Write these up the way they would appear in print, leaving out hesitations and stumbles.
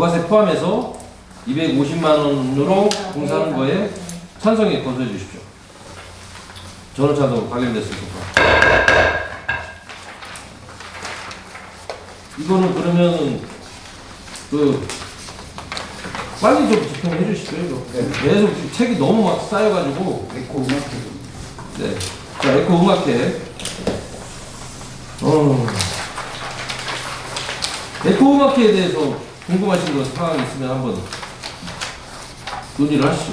부가세 포함해서 250만 원으로 공사하는 거에 찬성에 건수해 주십시오. 저는 찬성 가결됐습니다. 이거는 그러면 빨리 좀 집행해 주시죠. 이거. 계속 지금 책이 너무 막 쌓여가지고. 에코 음악회. 네. 자, 에코 음악회. 에코 음악회에 대해서 궁금하신 거 사항이 있으면 한번 논의를 하시죠.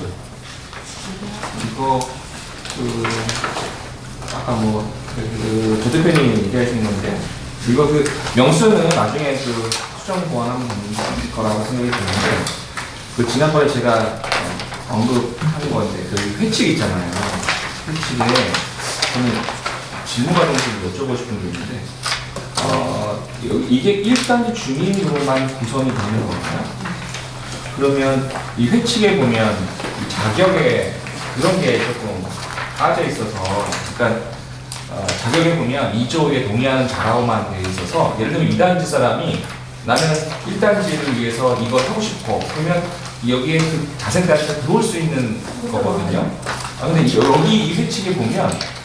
이거 아까 조 대표님 얘기하신 건데 이거 명수는 나중에 수정 보완하면 되는 거라고 생각이 드는데 지난번에 제가 언급한 건데 회칙 있잖아요. 회칙에 저는 질문과 좀 여쭤보고 싶은 게 있는데 이게 1단지 주민으로만 구성이 되는 건가요? 그러면 이 회칙에 보면 이 자격에 그런 게 조금 빠져 있어서, 그러니까 자격에 보면 2조에 동의하는 자라고만 되어 있어서, 예를 들면 2단지 사람이 나는 1단지를 위해서 이걸 하고 싶어. 그러면 여기에 그 자생단지가 들어올 수 있는 거거든요. 근데 여기 이 회칙에 보면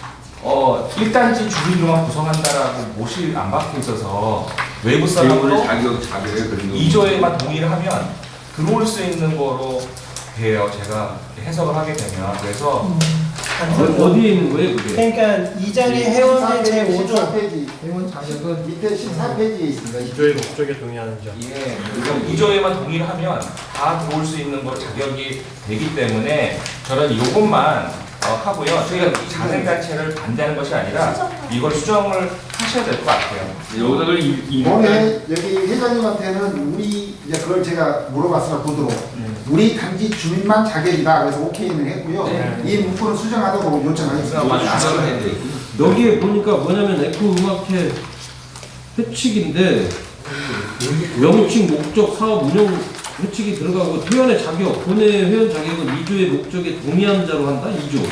1단지 주민으로만 구성한다라고 못이 안 박혀 있어서 외부 사람으로 자격에 그런 2조에만 동의를 하면 들어올 수 있는 거로 돼요. 제가 해석을 하게 되면. 그래서 어디에 있는 거예요, 그게? 그러니까 이장의 회원의 제5조 14페이지 회원 자격은 밑에 14페이지에 있습니다. 기조의 목적에 동의하는 점. 예, 2조에만 동의를 하면 다 들어올 수 있는 거 자격이 되기 때문에 저는 이것만 하고요. 저희가 이 자생단체를 반대하는 것이 아니라 이걸 수정을 하셔야 될 것 같아요. 여기다가 이번에 여기 회장님한테는 우리 이제 그걸 제가 물어봤으나 보도록 우리 단지 주민만 자격이다. 그래서 오케이는 했고요. 네. 이 문구는 수정하도록 요청하겠습니다. 여기에 보니까 뭐냐면 에코 음악회 회칙인데 명칭, 목적, 사업 운영 회칙이 들어가고 회원의 자격, 본회 회원 자격은 2조의 목적에 동의하는 자로 한다? 2조.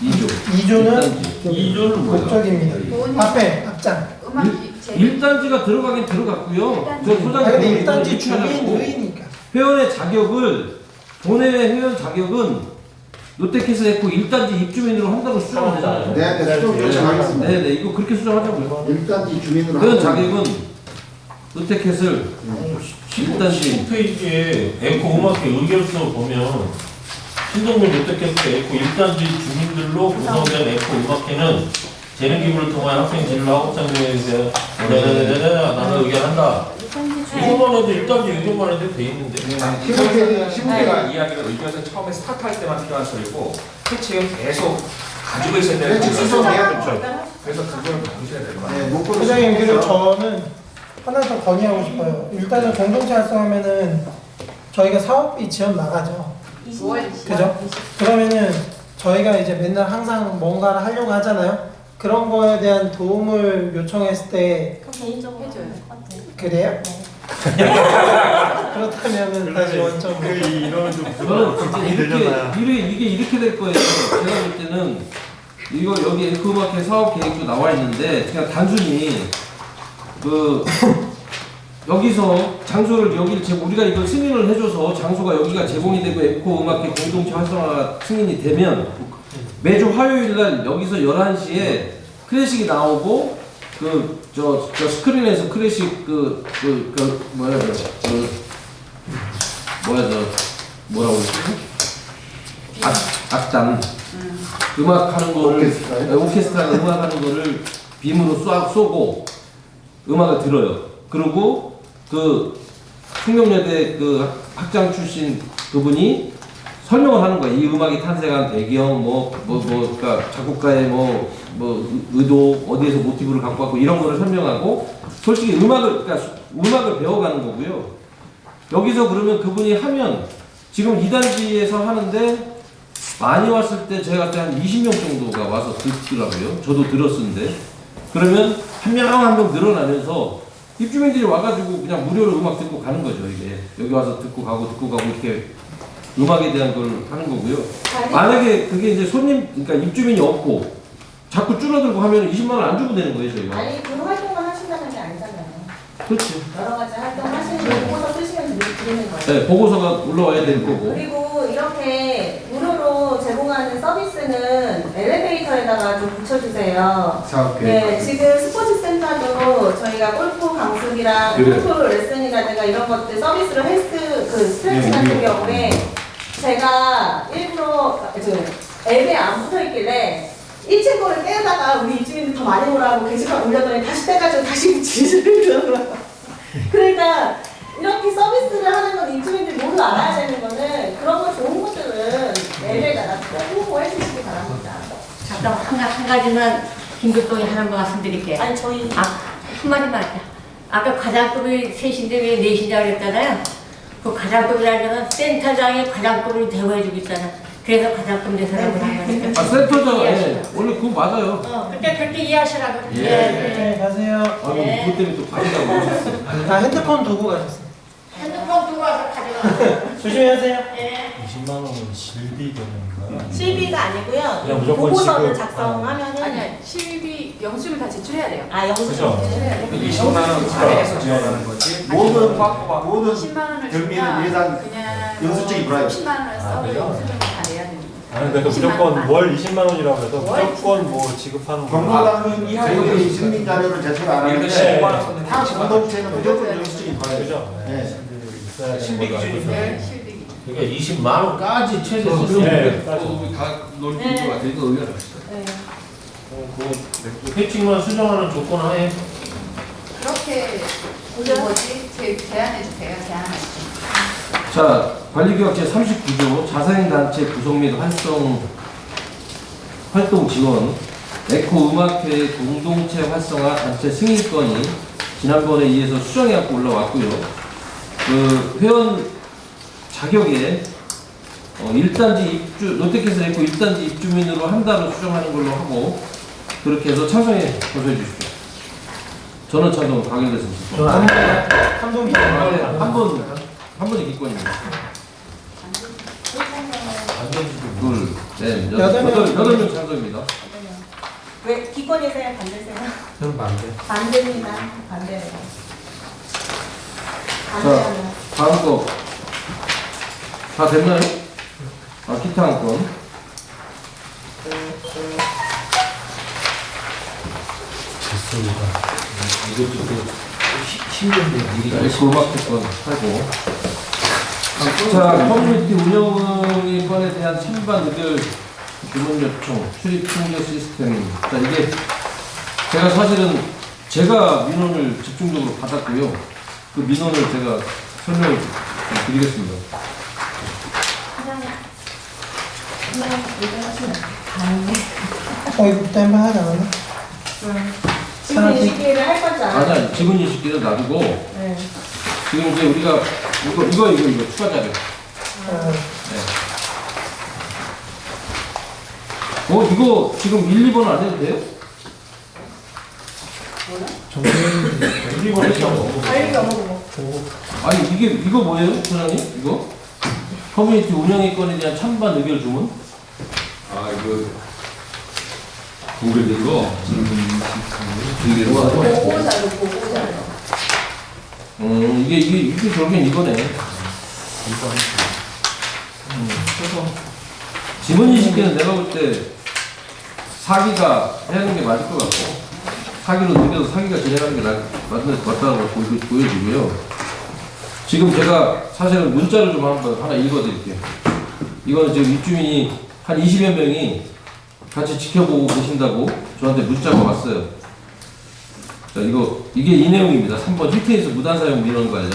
2조는 2조는 목적입니다. 앞에 앞장. 1단지가 들어가긴 들어갔고요. 저 소장님 근데 1단지 주민의니까. 회원의 자격을 본회 회원 자격은 롯데캐슬 에코 1단지 입주민으로 한다고 수정하잖아요. 네, 수정 요청하겠습니다. 네네, 이거 그렇게 수정하자고요. 1단지 주민으로 회원 하는 자격은 롯데캐슬 1단지 10페이지에 에코 음악회 의결서 보면 신동민 롯데캐슬 에코 1단지 주민들로 구성된 에코 음악회는 재능기부를 통한 학생 진로와 학생들에 대해 나는 의견한다. 이거만 해도 1단지 의견만 해도 돼 있는데. 제가 이야기를 의견에서 처음에 스타트할 때만 필요한 소리고 회칙은 계속 가지고 있어야 되는 회칙 거죠. 수정해야죠. 그래서 그걸 바꾸셔야 될 것 같아요. 네, 문구를 회장님, 그리고 수정해서 저는 하나 더 건의하고 싶어요. 일단은 공동체 활성하면은 저희가 사업비 지원 나가죠. 그죠? 그러면은 저희가 이제 맨날 항상 뭔가를 하려고 하잖아요. 그런 거에 대한 도움을 요청했을 때 그럼 개인적으로 해줘요. 그래요? 그렇다면은 다시 원점. 이러면 좀 저는 진짜 이게 이렇게 될 거예요. 제가 볼 때는 이거 여기 에코마켓 사업 계획도 나와 있는데 그냥 단순히 여기서 장소를 우리가 이걸 승인을 해줘서 장소가 여기가 제공이 되고 에코 음악회 공동체 활성화 승인이 되면 매주 화요일 날 여기서 11시에 클래식이 나오고 저 스크린에서 클래식 뭐라고 그러지? 악단 음악 하는 거를 오케스트라가 음악 하는 거를 빔으로 쏘고 음악을 들어요. 그리고 충명여대 학장 출신 그분이 설명을 하는 거예요. 이 음악이 탄생한 배경, 그러니까 작곡가의 의도, 어디에서 모티브를 갖고 왔고 이런 거를 설명하고 솔직히 음악을 배워가는 거고요. 여기서 그러면 그분이 하면 지금 2단지에서 하는데 많이 왔을 때 제가 그때 한 20명 정도가 와서 듣더라고요. 저도 들었는데 그러면 한 명 한 명 늘어나면서 입주민들이 와가지고 그냥 무료로 음악 듣고 가는 거죠. 이게 여기 와서 듣고 가고 이렇게 음악에 대한 걸 하는 거고요. 만약에 그게 이제 그러니까 입주민이 없고 자꾸 줄어들고 하면 20만 원 안 주고 되는 거예요, 저희가. 아니, 그 활동만 하신다는 게 아니잖아요. 그렇지. 여러 가지 활동 하시는 거 보고서 쓰시면 되는 거예요. 네, 보고서가 올라와야 될 거고. 그리고 이렇게 무료로 제공하는 서비스는 엘리베이터에다가 좀 붙여주세요. 사업계. 네, 지금 스포츠 센터도 저희가 골프 강습이랑 그래. 골프 레슨이라든가 이런 것들 서비스를 스트레칭 네, 같은 우리가. 경우에 제가 일부러 앱에 안 붙어 있길래 1층 거를 떼다가 우리 입주민들 더 많이 오라고 게시판 올렸더니 다시 떼가지고 다시 붙이더라고요. 그러니까 이렇게 서비스를 하는 건 입주민들이 모두 알아야 되는 거는 그런 거 좋은 것들은 앱에다가 홍보해 주시기 바랍니다. 잠깐 한 가지만 김교통이 하는 거 말씀드릴게요. 아니 저희 한마디만 할게요. 아까 과장급이 셋인데 왜 넷이냐고 그랬잖아요. 그 과장급이라는 건 센터장이 과장급을 대우해주고 있잖아. 그래서 과장급 대사라고 하는 거니까. 아, 센터장, 예. 원래 그거 맞아요. 그렇게 이해하시라고. 예. 네, 가세요. 아니, 네. 그것 때문에 또 바인다고 그러셨어요. 아, 핸드폰 두고 가셨어요. 핸드폰 두고 와서 가져가. 조심히 하세요. 네. 20만 원은 실비 되는가? 실비가 아니고요. 그냥 무조건 보고서를 지급. 작성하면은 아니야, 실비 영수증을 다 제출해야 돼요. 아 영수증 그죠. 제출해야 돼요. 20만 원 차례에서 지원하는 거지. 모든 빡빡. 모든 10만 원을 경비는 주면 예산 그냥 영수증이 불어요. 30만 원을 써도 그래요? 영수증을 다 내야 됩니다. 아니 그러니까 20만 무조건 원만. 월 20만 원이라고 해서 월 무조건 뭐 지급하는 거. 경로당은 이하 저희들이 증빙 자료를 제출 안 일단 하는데 15만 원 썼는데 타 20만 원. 공동체는 무조건 영수증이 불어요. 그죠? 네. 있어야 되는 신비 걸로 알고 기준이죠. 있어요. 네, 실비 기준. 그러니까 20만 원까지 최대 그럼 썼으면 네. 우리 다 놀 수 있을 것 같아요. 이거 의견합시다. 네. 그 회칙만 수정하는 조건 하에 그렇게 뭐지? 제안해 주세요. 제안하시죠. 자, 관리규약 제39조 자사행단체 구성 및 활동 지원 에코음악회 공동체 활성화 단체 승인건이 지난번에 의해서 수정해갖고 올라왔고요. 그 회원 자격에 1단지 입주 롯데캐슬 에코 1단지 입주민으로 한 달을 수정하는 걸로 하고 그렇게 해서 찬성에 거소해 주십시오. 저는 찬성 가결됐습니다. 저는 감동 한 번의 기권입니다. 둘, 넷, 여덟 명. 여덟 명 찬성입니다. 왜 기권이세요? 반대세요? 저는 반대. 반대입니다. 반대예요. 자, 반대하면 다음 거. 다 됐나요? 아, 기타 한 건. 좋습니다. 이것도 그 힘든데 자, 일이 골막했건 하고. 자, 커뮤니티 운영의 건에 대한 찬반 의결 주문 요청, 출입 통제 시스템입니다. 자, 이게 제가 사실은 제가 민원을 집중적으로 받았고요. 그 민원을 제가 설명을 드리겠습니다. 이거 때문에 하지 않았나? 지금 인식기를 할 건지 안 할지. 아니, 지분 인식기를 놔두고 네. 지금 이제 우리가 이거 추가 자료. 이거 지금 1, 2번 안 해도 돼요? 관리 업무. 아니 이거 뭐예요, 소장님? 이거 커뮤니티 운영의 건에 대한 찬반 의결 주문? 아 이거 동글된 거 중계로 보고자료, 보고자료. 이게 결국엔 이거네. 그래서 지분 인식기는 내가 볼 때 사기가 해야 하는 게 맞을 것 같고 사기로 느껴서 사기가 진행하는 게 맞다고 보여지고요. 지금 제가 사실은 문자를 좀 하나 읽어드릴게요. 이거는 지금 입주민이 한 20여 명이 같이 지켜보고 계신다고 저한테 문자가 왔어요. 자, 이게 이 내용입니다. 3번 힐트에서 무단사용 민원 관련.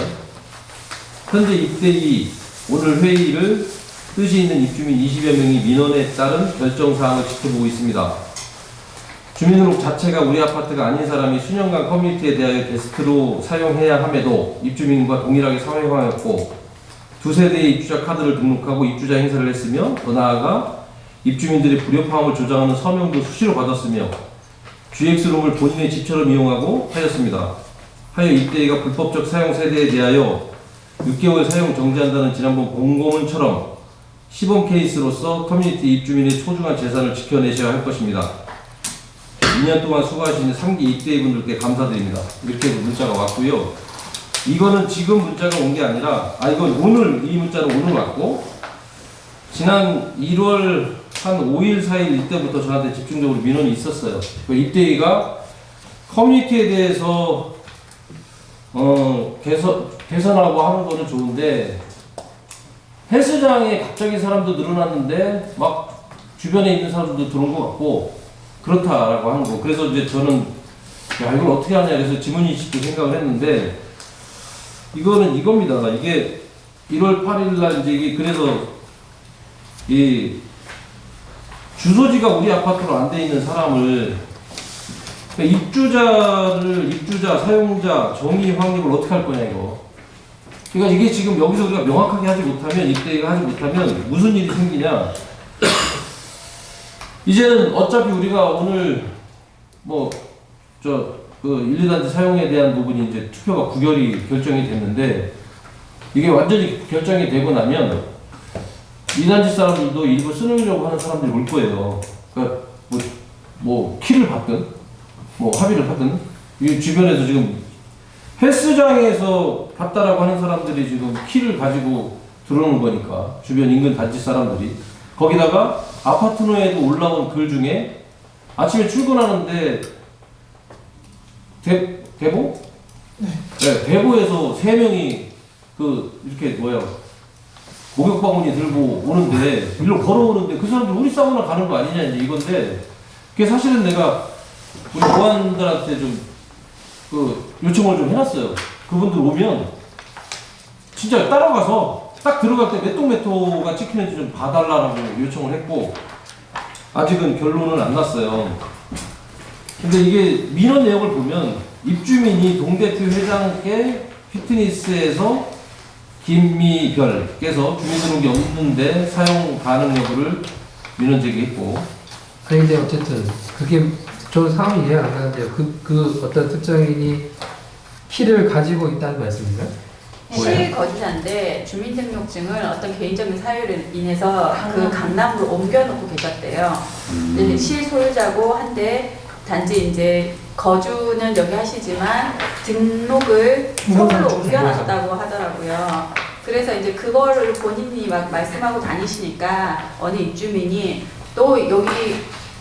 현재 입대위 오늘 회의를 뜻이 있는 입주민 20여 명이 민원에 따른 결정사항을 지켜보고 있습니다. 주민등록 자체가 우리 아파트가 아닌 사람이 수년간 커뮤니티에 대하여 게스트로 사용해야 함에도 입주민과 동일하게 사용하였고 두세 대의 입주자 카드를 등록하고 입주자 행사를 했으며 더 나아가 입주민들이 불협화음을 조장하는 서명도 수시로 받았으며 GX룸을 본인의 집처럼 이용하고 하였습니다. 하여 입대위가 불법적 사용 세대에 대하여 6개월 사용 정지한다는 지난번 공고문처럼 시범 케이스로서 커뮤니티 입주민의 소중한 재산을 지켜내셔야 할 것입니다. 2년 동안 수고하신 3기 입대위분들께 감사드립니다. 이렇게 문자가 왔고요. 이거는 지금 문자가 온 게 아니라, 이건 오늘, 이 문자는 오늘 왔고, 지난 1월 한 5일, 4일 이때부터 저한테 집중적으로 민원이 있었어요. 그 입대위가 커뮤니티에 대해서, 개선하고 하는 거는 좋은데, 헬스장에 갑자기 사람도 늘어났는데, 막 주변에 있는 사람들도 들어온 것 같고, 그렇다라고 하는 거. 그래서 이제 저는, 야, 이걸 어떻게 하냐. 그래서 지문인식도 생각을 했는데, 이거는 이겁니다. 이게 1월 8일 날 이제 이게 그래서 이 주소지가 우리 아파트로 안 돼 있는 사람을 그러니까 입주자, 사용자, 정의 확립을 어떻게 할 거냐 이거. 그러니까 이게 지금 여기서 우리가 명확하게 하지 못하면 입대가 하지 못하면 무슨 일이 생기냐. 이제는 어차피 우리가 오늘 그 1, 2단지 사용에 대한 부분이 이제 투표가 부결이 결정이 됐는데 이게 완전히 결정이 되고 나면 2단지 사람들도 일부 쓰려고 하는 사람들이 올 거예요. 그러니까 뭐 키를 받든 뭐 합의를 하든 이 주변에서 지금 헬스장에서 봤다라고 하는 사람들이 지금 키를 가지고 들어오는 거니까 주변 인근 단지 사람들이 거기다가 아파트노에도 올라온 글 중에 아침에 출근하는데 대보? 네, 대보에서 3명이 이렇게 목욕 바구니 들고 오는데 일로 걸어오는데 그 사람들 우리 사우나 가는 거 아니냐 이제 이건데 그게 사실은 내가 우리 보안들한테 좀 요청을 좀 해놨어요. 그분들 오면 진짜 따라가서 딱 들어갈 때 몇 동 몇 호가 찍히는지 좀 봐달라고 요청을 했고 아직은 결론은 안 났어요. 근데 이게 민원 내용을 보면 입주민이 동대표 회장께 피트니스에서 김미별께서 주민등록이 없는데 사용 가능 여부를 민원 제기했고. 아니 근데 어쨌든 그게 저 상황이 이해 안 가는데요. 그 어떤 특정인이 키를 가지고 있다는 말씀인가요? 실거주자인데 주민등록증을 어떤 개인적인 사유로 인해서 그 강남으로 옮겨놓고 계셨대요. 근데 실소유자고 한데 단지 이제 거주는 여기 하시지만 등록을 서울로 옮겨놨다고 하더라고요. 그래서 이제 그거를 본인이 막 말씀하고 다니시니까 어느 입주민이 또 여기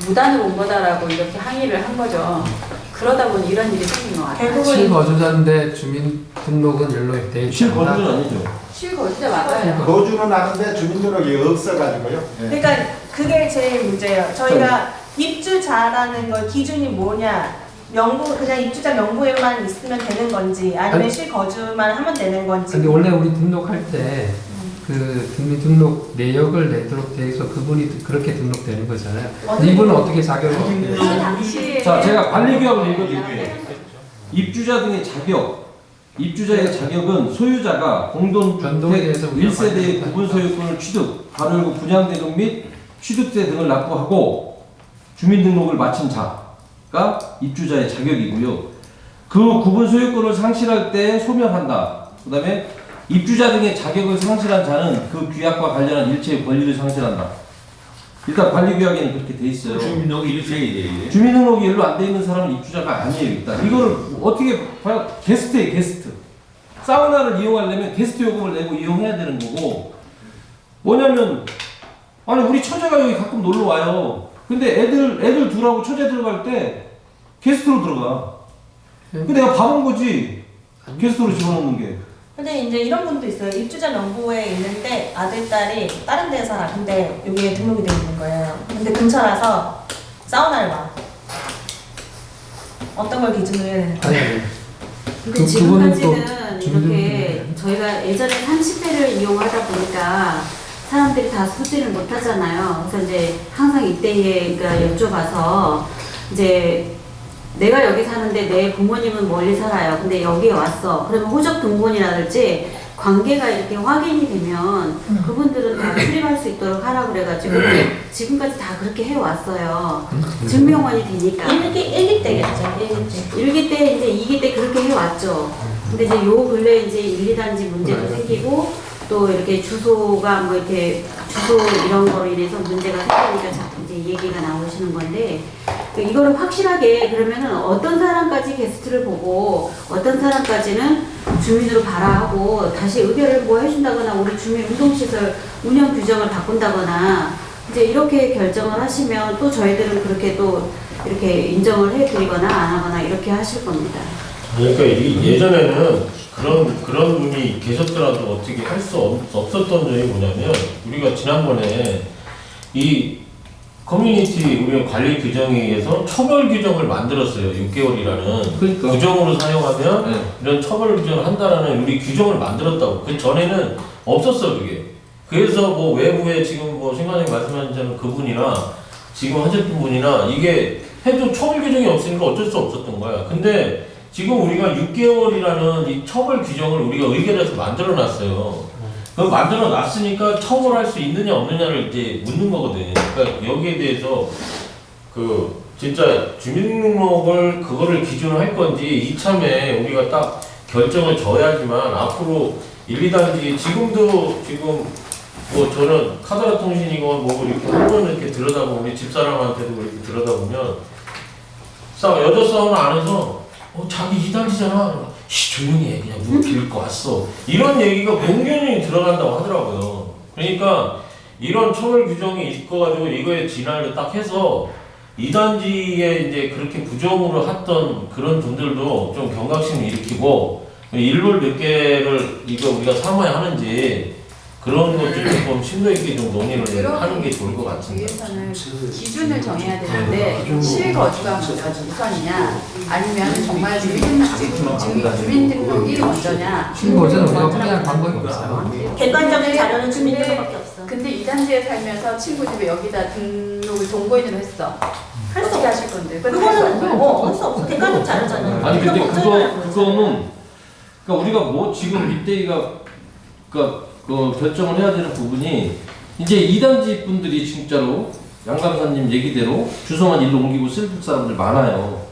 무단으로 온 거다라고 이렇게 항의를 한 거죠. 그러다 보니 이런 일이 생긴 것 같아요. 실거주자인데 주민등록은 연락이 돼 있지 않나? 실거주는 아니죠. 실거주자 맞아요. 거주는 하는데 주민등록이 없어가지고요. 그러니까 그게 제일 문제예요. 저희가 입주자라는 걸 기준이 뭐냐, 그냥 입주자 명부에만 있으면 되는 건지 아니면 실거주만 하면 되는 건지. 근데 원래 우리 등록할 때 그 주민등록 내역을 내도록 돼 있어 그분이 그렇게 등록되는 거잖아요. 근데 이분은 어떻게 자격을 얻게 돼요? 당시에 자, 제가 관리규약을 읽어드릴게요. 입주자 등의 자격. 입주자의 자격은 소유자가 공동주택 1세대의 구분 소유권을 취득, 가로 열고 분양대금 및 취득세 등을 납부하고 주민등록을 마친 자가 입주자의 자격이고요. 그 구분 소유권을 상실할 때 소멸한다. 그 다음에 입주자 등의 자격을 상실한 자는 그 규약과 관련한 일체의 권리를 상실한다. 일단 관리규약에는 그렇게 돼 있어요. 주민등록이 일체이돼. 주민등록이 일로 안 돼 있는 사람은 입주자가 아니에요. 일단 이거를 어떻게 봐요? 게스트예요, 게스트. 사우나를 이용하려면 게스트 요금을 내고 이용해야 되는 거고. 뭐냐면 아니 우리 처제가 여기 가끔 놀러 와요. 근데 애들 둘하고 처제 들어갈 때 게스트로 들어가. 근데 내가 봐본 거지. 게스트로 집어넣는 게. 근데 이제 이런 분도 있어요. 입주자 명부에 있는데 아들, 딸이 다른 데 살아. 근데 여기에 등록이 돼 있는 거예요. 근데 근처라서 사우나를 봐. 어떤 걸 기준으로 해야 되는 거예요? 근데 지금까지는 이렇게 저희가 예전에 30대를 이용하다 보니까 사람들이 다 소지를 못 하잖아요. 그래서 이제 항상 이때에 여쭤봐서 이제 내가 여기 사는데 내 부모님은 멀리 살아요. 근데 여기에 왔어. 그러면 호적 등본이라든지 관계가 이렇게 확인이 되면 그분들은 다 출입할 수 있도록 하라고 그래가지고 지금까지 다 그렇게 해왔어요. 증명원이 되니까. 1기 때겠죠. 1기 때, 이제 2기 때 그렇게 해왔죠. 근데 이제 요 근래 이제 1, 2단지 문제도 생기고 또 이렇게 주소가 뭐 이렇게 주소 이런 거로 인해서 문제가 생기니까 자꾸 이제 얘기가 나오시는 건데 이거를 확실하게 그러면은 어떤 사람까지 게스트를 보고 어떤 사람까지는 주민으로 발화하고 다시 의결을 뭐 해준다거나 우리 주민 운동시설 운영 규정을 바꾼다거나 이제 이렇게 결정을 하시면 또 저희들은 그렇게 또 이렇게 인정을 해드리거나 안 하거나 이렇게 하실 겁니다. 그러니까 예전에는 그런 분이 계셨더라도 어떻게 할 수 없었던 점이 뭐냐면 우리가 지난번에 이 커뮤니티 우리가 관리 규정에 의해서 처벌 규정을 만들었어요. 6개월이라는 그러니까. 규정으로 사용하면 네. 이런 처벌 규정을 한다라는 우리 규정을 만들었다고. 그 전에는 없었어 그게. 그래서 뭐 외부에 지금 뭐 신관장님 말씀하신 그분이나 지금 하셨던 분이나 이게 해도 처벌 규정이 없으니까 어쩔 수 없었던 거야. 근데 지금 우리가 6개월이라는 이 처벌 규정을 우리가 의결해서 만들어놨어요. 그 만들어놨으니까 처벌할 수 있느냐 없느냐를 이제 묻는 거거든요. 그러니까 여기에 대해서 그 진짜 주민등록을 그거를 기준으로 할 건지 이참에 우리가 딱 결정을 져야지만 앞으로 1, 2단지 지금도 지금 뭐 저는 카더라 통신이고 뭐 이렇게 한번 이렇게 들여다보면 우리 집사람한테도 이렇게 들여다보면 여자 사원 안에서 자기 2단지잖아. 조용히 해. 그냥 누구 빌고 왔어. 이런 얘기가 공견이 들어간다고 하더라고요. 그러니까 이런 처벌 규정이 있어가지고 이거에 진화를 딱 해서 2단지에 이제 그렇게 부정으로 했던 그런 분들도 좀 경각심을 일으키고 일몰 몇 개를 이거 우리가 삼아야 하는지 그런 것도 조금 심도 있게 좀 논의를 하는 게 좋을 것 같습니다. 위해서는 기준을 정해야 되는데 실거주가 우선이냐 아니면 정말 주민등록이 먼저냐. 실거주는 우리가 확인할 방법이 없어요. 객관적인 자료는 주민등록밖에 없어. 근데 2단지에 살면서 친구 집에 여기다 등록을 동거인으로 했어. 할 수 어떻게 없어. 하실 건데? 그거는 할 수 없어. 객관적 자료잖아. 아니 근데 걱정을 그거는 그러니까 우리가 뭐 지금 이때가 그러니까 그 결정을 해야 되는 부분이 이제 2단지 분들이 진짜로 양감사님 얘기대로 주소만 일로 옮기고 쓸 사람들 많아요.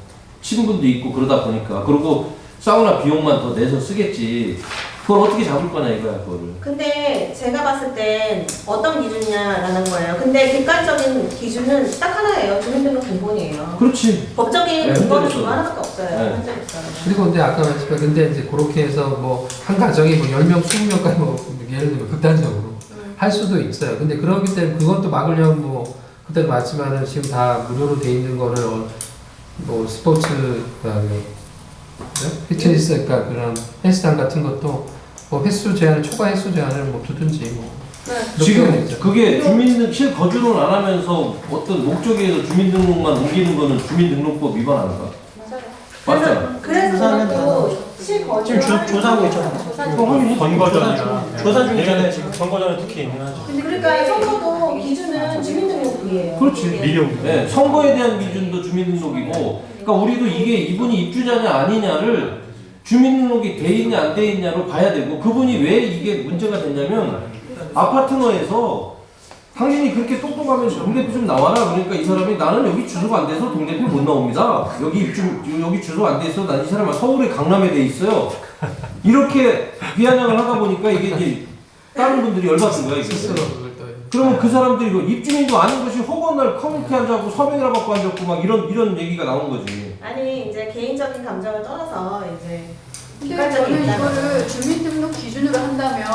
친분도 있고 그러다 보니까 그리고 사우나 비용만 더 내서 쓰겠지. 그걸 어떻게 잡을 거냐 이거야 그거를. 근데 제가 봤을 땐 어떤 기준이냐라는 거예요. 근데 객관적인 기준은 딱 하나예요. 주민등록 등본이에요. 그렇지. 법적인 네, 근거는 현재로서. 그거 하나밖에 없어요. 네. 현재로서. 그리고 근데 아까 말씀하신 근데 이제 그렇게 해서 뭐 한 가정이 뭐 10명, 20명까지 뭐 예를 들면 극단적으로 할 수도 있어요. 근데 그렇기 때문에 그것도 막으려면 뭐 그때도 말씀하는 지금 다 무료로 돼 있는 거를 뭐 스포츠 피트니스 그러니까 그런 헬스장 같은 것도 뭐 횟수 제한을 초과 횟수 제한을 뭐 두든지 뭐 지금 그게 주민등 실거주를 안 하면서 어떤 목적에 의해서 주민등록만 옮기는 거는 주민등록법 위반하는 거야. 맞잖아. 그래서 그것도 실거주 지금 조사하고 있잖아요. 선거전이나 조사 중이잖아요. 지금 선거전에 특히 예민하죠. 그러니까 선거도 기준은 주민등록이에요. 그렇지. 네, 선거에 대한 기준도 주민등록이고, 그러니까 우리도 이게 이분이 입주자냐 아니냐를 주민등록이 돼 있냐 안 돼 있냐로 봐야 되고, 그분이 왜 이게 문제가 됐냐면 아파트너에서 당신이 그렇게 똑똑하면 동대표 좀 나와라. 그러니까 이 사람이 나는 여기 주소가 안 돼서 동대표 못 나옵니다. 여기 주소 안 돼서 난 이 사람은 서울에 강남에 돼 있어요. 이렇게 비아냥을 하다 보니까 이게 이제 다른 분들이 열받은 거야. 이게. 그러면 그 사람들이 이거 입주민도 아닌 것이 허건날 커뮤니티 앉아고 서명이라 받고 앉았고 막 이런 얘기가 나온 거지. 아니 이제 개인적인 감정을 떠나서 이제 근데 저는 이거를 주민등록 기준으로 한다면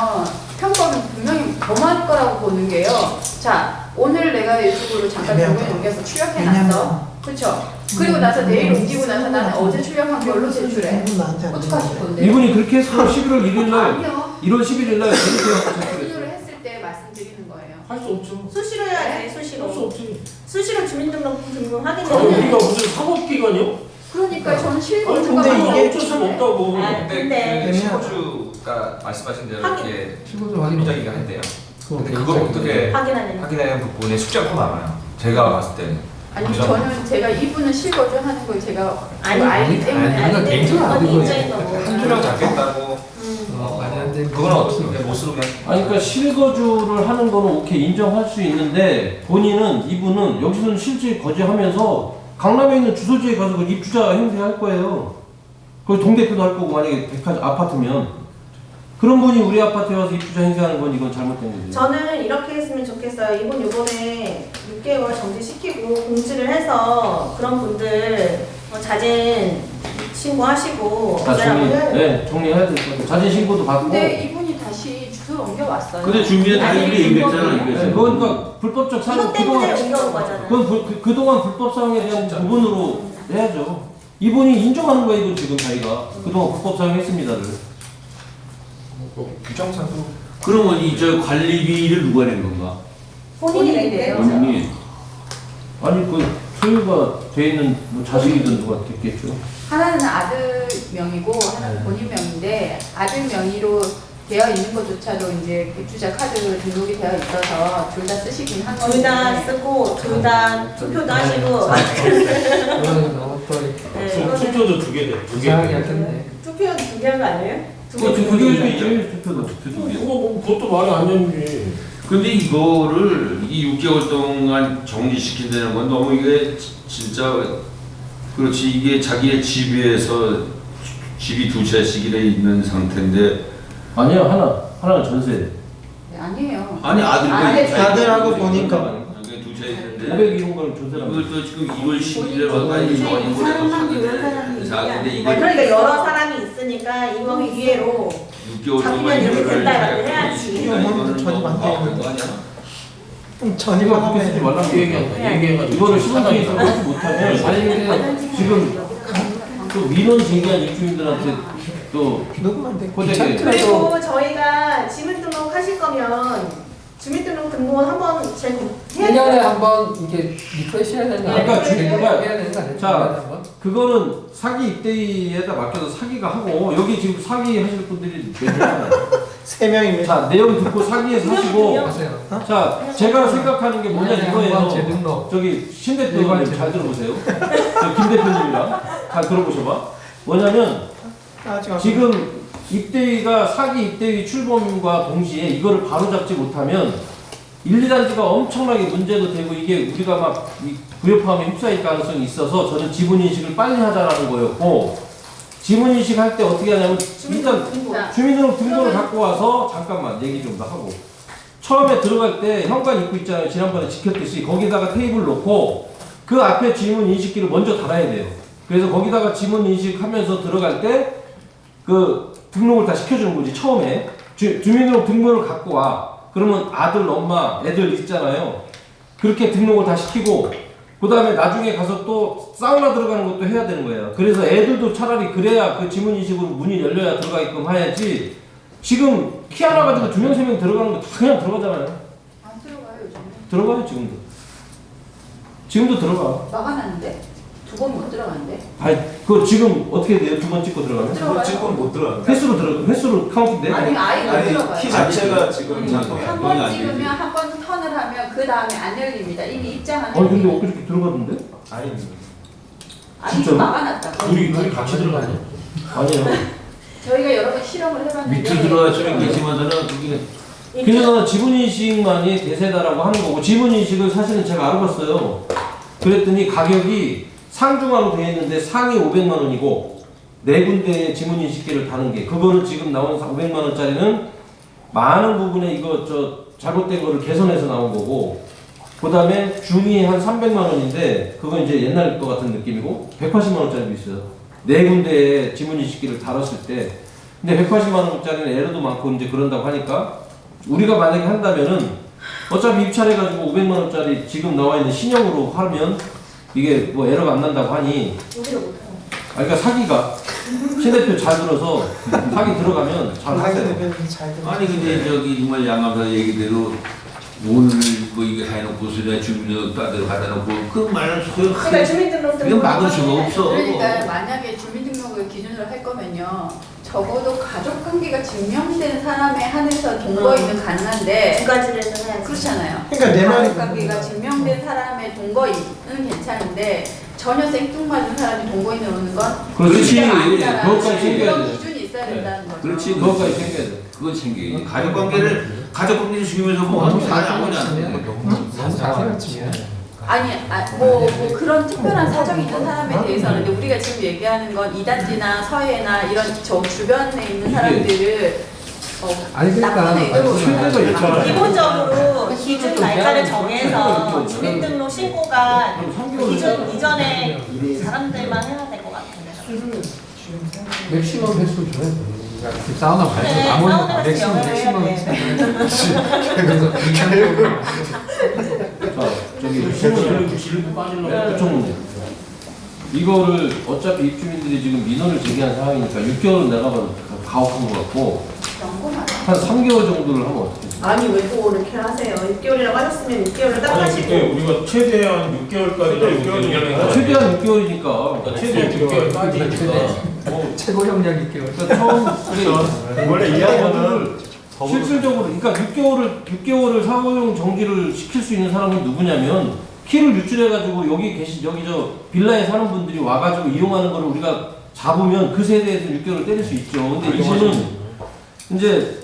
편법은 분명히 더 많을 거라고 보는 게요. 자, 오늘 내가 이쪽으로 잠깐 병원에 옮겨서 출력해놨어. 그렇죠? 그리고 나서 내일 옮기고 나서 나는 어제 출력한 걸로 제출해. 어떡하실 건데? 이분이 그렇게 해서 11월 1일날 아니요. 1월 11일날 그렇게 기준으로 했을 때 말씀드리는 거예요. 할 수 없죠. 수시로 해야지 수시로. 할 수 없지. 수시로 주민등록 확인해. 아니 우리가 무슨 사법기관이요? 그러니까 저는 아니 실거주가 근데 이게 많아요. 어쩔 수가 없다고. 근데 그 실거주가 말씀하신 대로 확인. 이게 실거주 확인. 합리적이긴 한데요. 근데 그걸 어떻게 확인하는. 확인하는 부분에 숙제가 많아요. 제가 봤을 때는. 아니 저는 제가 이분은 실거주 하는 걸 제가 아니, 알기 때문에 아니, 이건 개인적으로 그건 아니고 개인적인 거고. 한 주량 잡겠다고 말이 안 되는 그건 어떻게 못으로 그냥 아니 그러니까 실거주를 하는 거는 오케이 인정할 수 있는데 본인은 이분은 여기서는 실제 거주하면서 강남에 있는 주소지에 가서 그 입주자 행세할 거예요. 그걸 동대표도 할 거고 만약에 백화점 아파트면 그런 분이 우리 아파트에 와서 입주자 행세하는 건 이건 잘못된 거죠. 저는 이렇게 했으면 좋겠어요. 이번 요번에 6개월 정지시키고 공지를 해서 그런 분들 자진 신고하시고 다 어쩌라고 정리, 해야 돼요. 네, 정리해야 될 것 같아요. 자진 신고도 받고. 근데 이분이 다시 주소를 옮겨왔어요. 근데 주민은 다 이게 얘기했잖아. 네, 그건 그러니까 불법적 사용 이것 때문에 옮겨온 거잖아요. 그동안 불법 사용에 대한 부분으로 해야죠. 이분이 인정하는 거예요, 이분 지금 자기가 그동안 불법 사용했습니다를. 규정상도 그러면 이 저 관리비를 누가 낸 건가? 본인이 낸대요. 본인이. 아니 그 소유가 돼 있는 뭐 자식이든 누가 됐겠죠. 하나는 아들 명이고 하나는 본인 명인데 아들 명의로 되어 있는 것조차도 이제 입주자 카드 등록이 되어 있어서 둘 다 쓰시긴 한 건데 둘 다 쓰고 둘 다 투표도 하시고 그건 너무 또 네, 이거는 투표도 두 개 돼. 두 개. 이상하게 하겠네. 투표 두 개 한 거 아니에요? 그게 있지 투표도. 그것도 말이 안 되는지. 근데 이거를 이 6개월 동안 정지시킨다는 건 너무 이게 진짜 그렇지. 이게 자기의 집에서 집이 두 채씩이나 있는 상태인데 아니요 하나는 전세. 네, 아니에요. 아니 아들하고 보니까 두 채 있는데 500 이런 걸 전세라고. 이것도 지금 2월 11일에 와가지고 전이 보내서 근데 이게 그러니까 여러 사람이 있으니까 이거 기회로 6개월 작년 동안 이렇게 이거를 됐다라고 해야지. 이거는 전입 안 돼요. 거 아니야? 전입 이거 안 그렇게 쓰지 하면 말라고 얘기해가지고 이거를 시범상에서 하지 못하면 아니 근데 지금 또 민원 제기한 입주민들한테 또 녹으면 돼. 호되게. 귀찮더라도 그리고 저희가 주민등록 하실 거면 주민등록 등본 한번 제고 해야 1년에 돼요. 한번 이게 리프레시 해야 되는 거 아니야? 그러니까 주민들과 해야 되는 거 아니야? 자, 그거는 사기 입대에다 맡겨서 사기가 하고 여기 지금 사기 하실 분들이 몇명이잖아요. 3명입니다. 자 내용 듣고 사기에 사시고 하세요. 자 제가 생각하는 게 뭐냐 이거예요. 재등록. 저기 신 대표님 잘 들어보세요. 김 대표님이랑 잘 들어보셔봐. 뭐냐면 지금 입대위가 사기 입대위 출범과 동시에 이거를 바로잡지 못하면 1, 2단지가 엄청나게 문제도 되고 이게 우리가 막 부협화음에 휩싸일 가능성이 있어서 저는 지분인식을 빨리 하자라는 거였고 지분인식 할 때 어떻게 하냐면 일단 주민등록 등본을 갖고 와서 잠깐만 얘기 좀 더 하고 처음에 들어갈 때 현관 입구 있잖아요. 지난번에 지켰듯이 거기다가 테이블 놓고 그 앞에 지문 인식기를 먼저 달아야 돼요. 그래서 거기다가 지문 인식하면서 들어갈 때 그 등록을 다 시켜주는 거지. 처음에 주민등록 등본을 갖고 와. 그러면 아들, 엄마, 애들 있잖아요. 그렇게 등록을 다 시키고 그 다음에 나중에 가서 또 사우나 들어가는 것도 해야 되는 거예요. 그래서 애들도 차라리 그래야 그 지문 인식으로 문이 열려야 들어가게끔 해야지. 지금 키 하나 가지고 2명, 3명 들어가는 거 다 그냥 들어가잖아요. 안 들어가요 요즘. 들어가요 지금도. 지금도 들어가. 막아놨는데 2번 못 들어갔는데. 아니 그거 지금 어떻게 돼요? 2번 찍고 들어가면? 들어가요. 찍고는 못 들어가는데. 횟수로 카운팅 돼? 아니 아예 못 들어가요. 키 자체가 지금 작동이 한 번 찍으면 한 번 턴을 하면 그 다음에 안 열립니다. 이미 입장한. 아니 근데 엊그저께 들어가던데? 아니 아니 진짜로? 막아놨다고. 둘이 같이 들어가냐? 아니요. 저희가 여러 번 실험을 해봤는데. 밑으로 들어갈 수는 있겠지만 그게 그래서 지분인식만이 대세다라고 하는 거고 지분인식을 사실은 제가 알아봤어요. 그랬더니 가격이 상중하로 되어 있는데 상이 500만 원이고 네 군데의 지문인식기를 다는 게 그거는 지금 나온 500만 원짜리는 많은 부분에 이거 잘못된 거를 개선해서 나온 거고 그 다음에 중이 한 300만 원인데 그건 이제 옛날 것 같은 느낌이고 180만 원짜리도 있어요. 네 군데의 지문인식기를 달았을 때 근데 180만 원짜리는 에러도 많고 이제 그런다고 하니까 우리가 만약에 한다면은 어차피 입찰해가지고 500만 원짜리 지금 나와 있는 신형으로 하면 이게 뭐 에러가 안 난다고 하니 그러니까 사기가 신 대표 잘 들어서 사기 들어가면 잘 하세요. 아니 근데 저기 정말 양감사 얘기대로 오늘 뭐 이게 해놓고서 주민등록 따들 받아놓고 그 말은 소용 그러니까 주민등록 이건 막을 수가 없어. 그러니까 만약에 주민등록을 기준으로 할 거면요. 적어도 가족관계가 증명된 사람에 한해서 동거인은 가능한데 두 가지를 해야지. 그렇잖아요. 그러니까 내 말이 가족관계가 증명된 사람의 동거인은 괜찮은데 전혀 생뚱맞은 사람이 동거인을 오는 건 그렇지. 그것까지 챙겨야 그런 돼. 기준이 있어야 된다는 거죠. 그렇지. 그것까지 챙겨야 돼. 그건 챙겨. 가족관계를 지키면서 뭐 하는 거 아니야. 너무 자세하지. 아니, 뭐 그런 특별한 사정이 있는 사람에 대해서는 근데 우리가 지금 얘기하는 건 이단지나 서해나 이런 저 주변에 있는 사람들을 아니 그러니까 나쁜 의도로 기본적으로 기준 날짜를 정해서 주민등록 신고가 기준 이전에 사람들만 해야 될 것 같아요. 맥시멈 횟수 줘야 돼. 그러니까 지금 사우나 말고 네, 나머지 사우나에서 맥시멈 영어를 횟수. 그래서 비창적으로 자, 저기 질고 빠지려고. 그쪽 문제. 이거를 어차피 입주민들이 지금 민원을 제기한 상황이니까 6개월은 내가 봐도 가혹한 것 같고 한 3개월 정도를 하면 어떻게 돼요? 아니 왜 또 이렇게 하세요? 6개월이라고 하셨으면 6개월을 딱 아니 그때 하시고 우리가 최대한 6개월까지라고 얘기하는 거야. 최대한 6개월이니까 그러니까 최대한 6개월까지니까. 최고 형량 6개월. 그러니까 처음 원래 이야기는 실질적으로 그러니까 6개월을 사고용 정지를 시킬 수 있는 사람은 누구냐면 키를 유출해가지고 여기 저 빌라에 사는 분들이 와가지고 이용하는 거를 우리가 잡으면 그 세대에서 6개월을 때릴 수 있죠. 근데 이분은 이제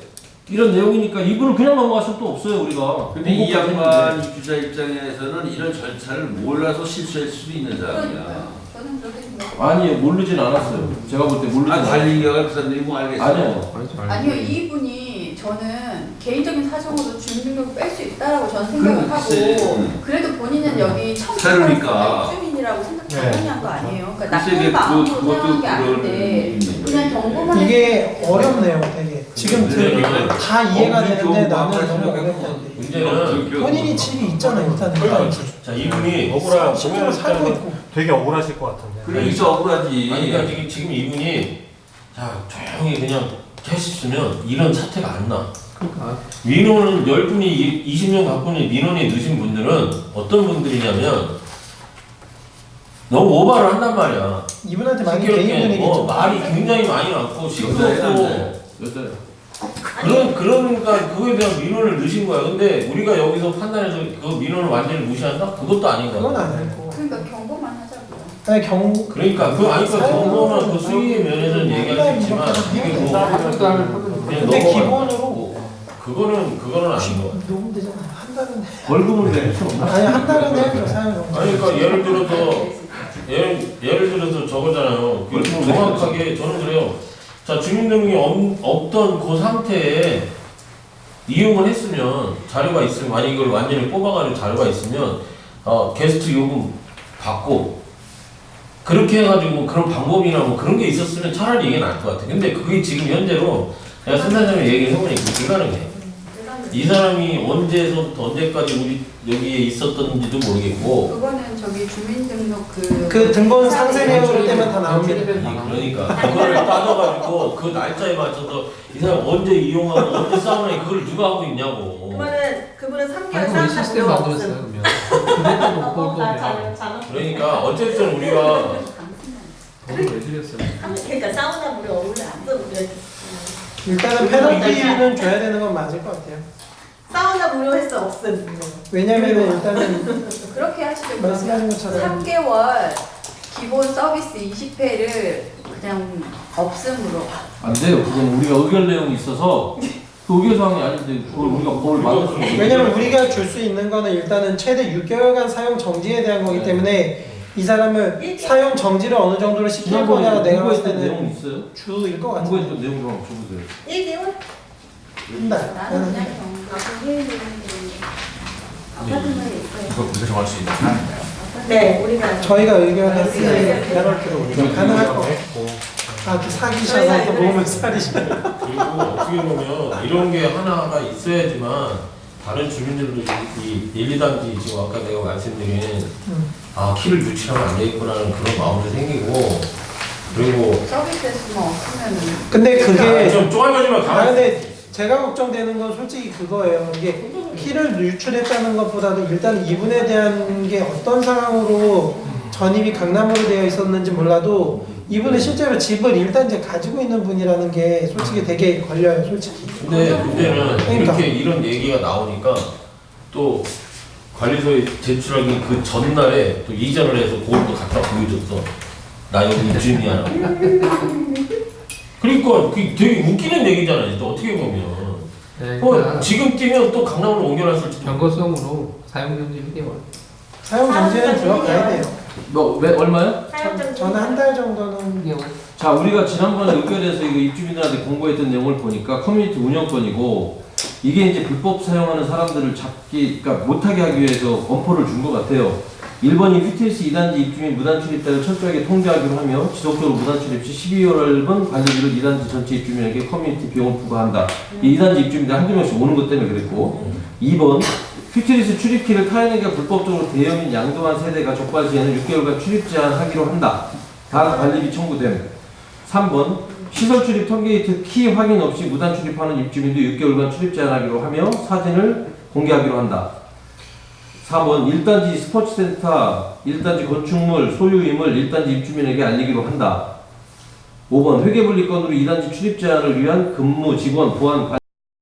이런 내용이니까 이분을 그냥 넘어갈 수는 또 없어요 우리가. 근데 이 양반 입주자 입장에서는 이런 절차를 몰라서 실수할 수도 있는 사람이야. 저는 그렇게 생각해요. 아니요 모르진 않았어요. 제가 볼 때 모르진 않았어요. 관리인격을 그 사람들이 뭐 알겠어? 아니요. 아니요, 이분이 저는 개인적인 사정으로 주민등록을 뺄 수 있다라고 저는 생각을 하고 그래도 본인은 여기 처음 새로니까. 입주민이라고 생각 네. 당연히 한 거 아니에요. 그러니까 글쎄, 나쁜 마음으로 그것도 생각한 게 아닌데 그냥 경고만 이게 어렵네요, 되게. 지금 다 이해가 되는데 나는 너무 어렵다. 문제는 본인이 집이 있잖아요, 일단은. 자 이분이 실제로 살고 있고. 되게 억울하실 것 같은데. 그래 이제 억울하지. 아니 그러니까 지금 이분이 자 조용히 그냥 하셨으면 이런 사태가 안 나. 그러니까 민원은 10분이 20년 갖고 있는 민원이 넣으신 분들은 어떤 분들이냐면 너무 오바를 한단 말이야. 이분한테 많이 개인 분위기죠. 말이 굉장히 많이 많고 시끄럽고 여자예요. 그러니까 그거에 대한 민원을 넣으신 거야. 근데 우리가 여기서 판단해서 그 민원을 완전히 무시한다? 그것도 아닌 거야. 그건 아니고. 그러니까 경고만 하자고요. 아니 그러니까 그 아니까 경고는 그 수익의 면에서는 얘기할 수 있지만 이게 뭐 그냥 근데 넘어가요. 기본으로 그거는 아닌 거 같아. 녹음되잖아요. 한 달은 벌금을 낼 수 없나? 아니 한 달은 해야죠 사용 정도. 아니 그러니까 예를 들어서 저거잖아요. 그 정확하게 저는 그래요. 자 주민등록이 없던 그 상태에 이용을 했으면 자료가 있으면 만약 이걸 완전히 뽑아가지고 자료가 있으면 게스트 요금 받고 그렇게 해가지고 그런 방법이나 뭐 그런 게 있었으면 차라리 이게 나을 것 같아. 근데 그게 지금 현재로 내가 센터장님 얘기를 해보니까 불가능해. 이 사람이 언제서부터 언제까지 우리 여기에 있었던지도 모르겠고. 그거는 저기 주민등록 그 등본 상세 내용을 때면 다 나옵니다. 그러니까 그거를 따져가지고 그 날짜에 맞춰서 이 사람 언제 이용하고 언제 싸우냐 그걸 누가 하고 있냐고. 그분은 3개월 아이고 이 싸움다 시스템 무료 만들었어요 없음. 그러면. 그래도 못 볼 거면 그러니까 어쨌든 우리가 돈을 왜 드렸어요? 그러니까 싸움다 무료 없음. 일단은 페널티는 줘야 되는 건 맞을 것 같아요. 싸움다 무료 했어 없음. 왜냐면은 일단은 그렇게 하시죠. 말씀하신 것처럼 3개월 기본 서비스 20회를 그냥 없음으로. 안 돼요. 그건 우리가 의결 내용이 있어서 그 의결 사항이 아닌데 그걸 우리가 법을 만들 수 없어요. 왜냐면 우리가 줄 수 있는 거는 일단은 최대 6개월간 사용 정지에 대한 거기 때문에 이 사람을 사용 정지를 어느 정도로 시킬 거냐가 내가 봤을 내용 때는 있어요? 주일 것 같아요. 공부했던 내용 좀 줘보세요. 1개월? 한 달. 나는 그냥 그거 우리가 정할 수 있는 사안인가요? 네, 우리가 저희가 의견했으니 페널티로 가능할 것 같아요. 그 사기셔서 또 몸을 사리시나. 그리고 어떻게 보면 이런 게 하나가 있어야지만 다른 주민들도 이 1, 2단지 지금 아까 내가 말씀드린 키를 유치하면 안 되겠구나는 그런 마음도 생기고 그리고 서비스에서만 없으면은. 근데 그게 좀 쪼갈려지면 근데 제가 걱정되는 건 솔직히 그거예요. 이게 키를 유출했다는 것보다도 일단 이분에 대한 게 어떤 상황으로 전입이 강남으로 되어 있었는지 몰라도 이분은 실제로 집을 일단 이제 가지고 있는 분이라는 게 솔직히 되게 걸려요, 솔직히. 근데 문제는 그러니까. 이렇게 이런 얘기가 나오니까 또 관리소에 제출하기 그 전날에 또 이전을 해서 그걸 또 갖다 보여줬어. 나 여기 입주민이야. 그러니까 그게 되게 웃기는 얘기잖아, 진짜 어떻게 보면. 네, 그러니까 지금 뛰면 또 강남으로 옮겨놨을지. 경고성으로 사용정지 1개월. 사용 정지는 들어가야 돼요. 왜 얼마요? 저는 한 달 정도는 1개월. 자, 우리가 지난번에 의결에서 이거 입주민들한테 공고했던 내용을 보니까 커뮤니티 운영권이고 이게 이제 불법 사용하는 사람들을 잡기, 그러니까 못하게 하기 위해서 엄포를 준 것 같아요. 1번이 휘트리스 2단지 입주민 무단 출입자를 철저하게 통제하기로 하며 지속적으로 무단 출입 시 12월분 관리비를 2단지 전체 입주민에게 커뮤니티 비용을 부과한다. 이 2단지 입주민들 한두 명씩 오는 것 때문에 그랬고 2번 휘트리스 출입키를 타인에게 불법적으로 대여민 양도한 세대가 적발 시에는 6개월간 출입 제한하기로 한다. 다 관리비 청구됨. 3번 시설 출입 텀게이트 키 확인 없이 무단 출입하는 입주민도 6개월간 출입 제한하기로 하며 사진을 공개하기로 한다. 4번 1단지 스포츠센터 1단지 건축물 소유임을 1단지 입주민에게 알리기로 한다. 5번 회계분리건으로 2단지 출입 제한을 위한 근무, 직원, 보안, 관리